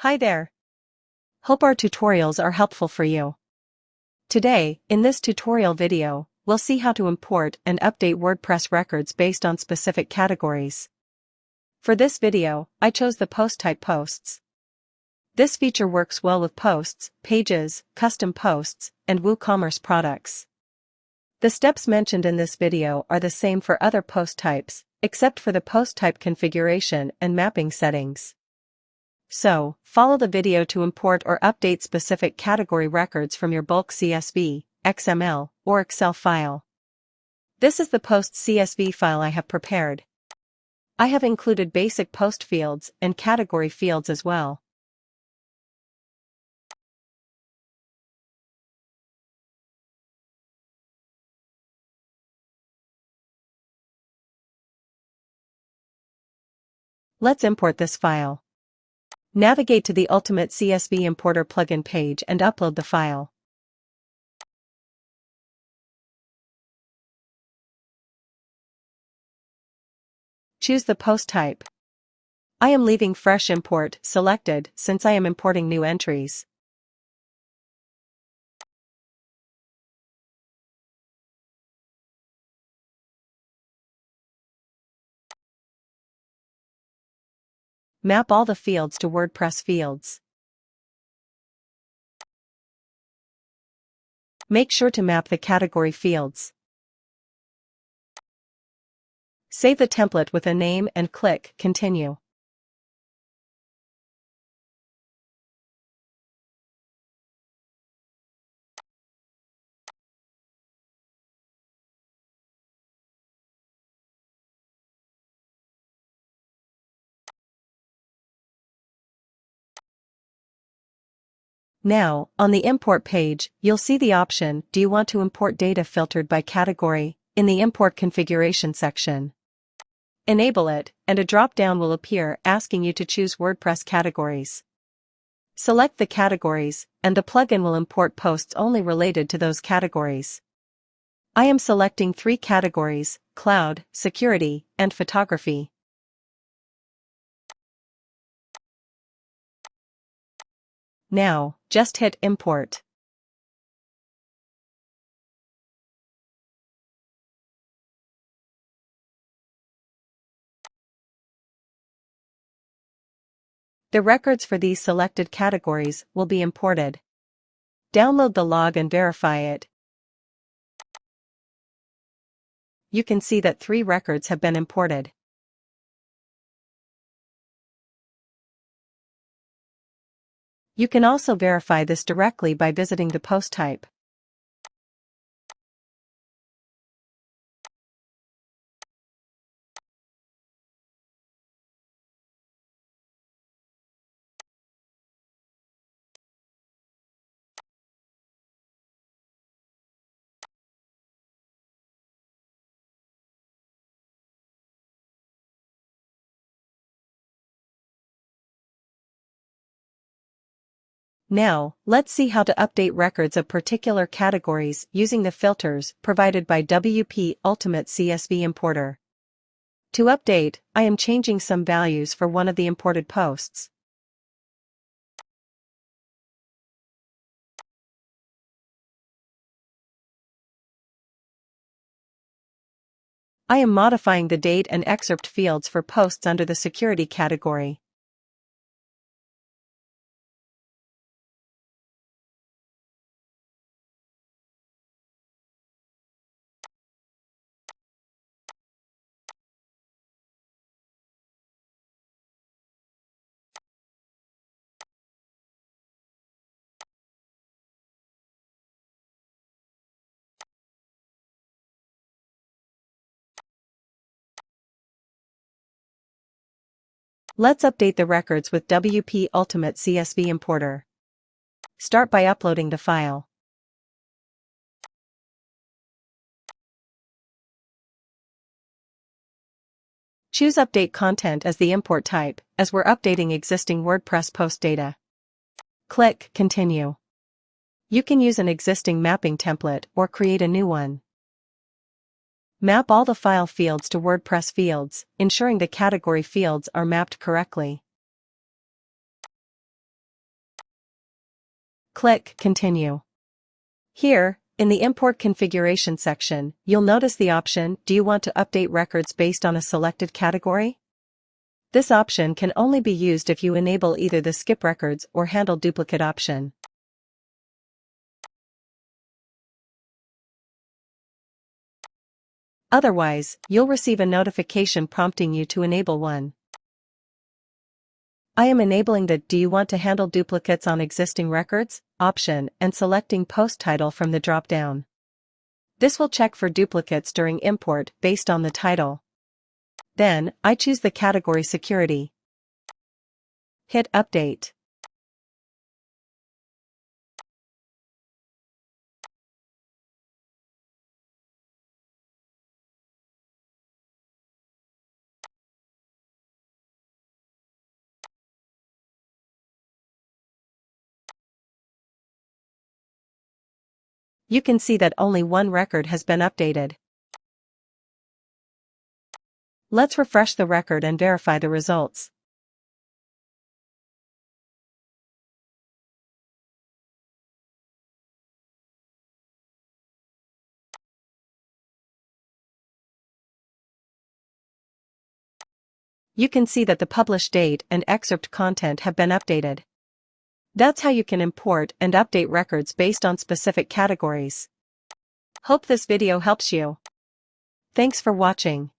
Hi there. Hope our tutorials are helpful for you. Today, in this tutorial video, we'll see how to import and update WordPress records based on specific categories. For this video, I chose the post type posts. This feature works well with posts, pages, custom posts, and WooCommerce products. The steps mentioned in this video are the same for other post types, except for the post type configuration and mapping settings. So, follow the video to import or update specific category records from your bulk CSV, XML, or Excel file. This is the post CSV file I have prepared. I have included basic post fields and category fields as well. Let's import this file. Navigate to the Ultimate CSV Importer plugin page and upload the file. Choose the post type. I am leaving Fresh Import selected since I am importing new entries. Map all the fields to WordPress fields. Make sure to map the category fields. Save the template with a name and click Continue. Now, on the import page, you'll see the option, Do you want to import data filtered by category, in the import configuration section. Enable it, and a drop-down will appear asking you to choose WordPress categories. Select the categories, and the plugin will import posts only related to those categories. I am selecting 3 categories: cloud, security, and photography. Now, just hit Import. The records for these selected categories will be imported. Download the log and verify it. You can see that 3 records have been imported. You can also verify this directly by visiting the post type. Now, let's see how to update records of particular categories using the filters provided by WP Ultimate CSV Importer. To update, I am changing some values for one of the imported posts. I am modifying the date and excerpt fields for posts under the security category. Let's update the records with WP Ultimate CSV Importer. Start by uploading the file. Choose Update Content as the import type, as we're updating existing WordPress post data. Click Continue. You can use an existing mapping template or create a new one. Map all the file fields to WordPress fields, ensuring the category fields are mapped correctly. Click Continue. Here, in the Import Configuration section, you'll notice the option, Do you want to update records based on a selected category? This option can only be used if you enable either the Skip Records or Handle Duplicate option. Otherwise, you'll receive a notification prompting you to enable one. I am enabling the Do you want to handle duplicates on existing records option and selecting Post Title from the drop-down. This will check for duplicates during import based on the title. Then, I choose the category Security. Hit Update. You can see that only one record has been updated. Let's refresh the record and verify the results. You can see that the published date and excerpt content have been updated. That's how you can import and update records based on specific categories. Hope this video helps you. Thanks for watching.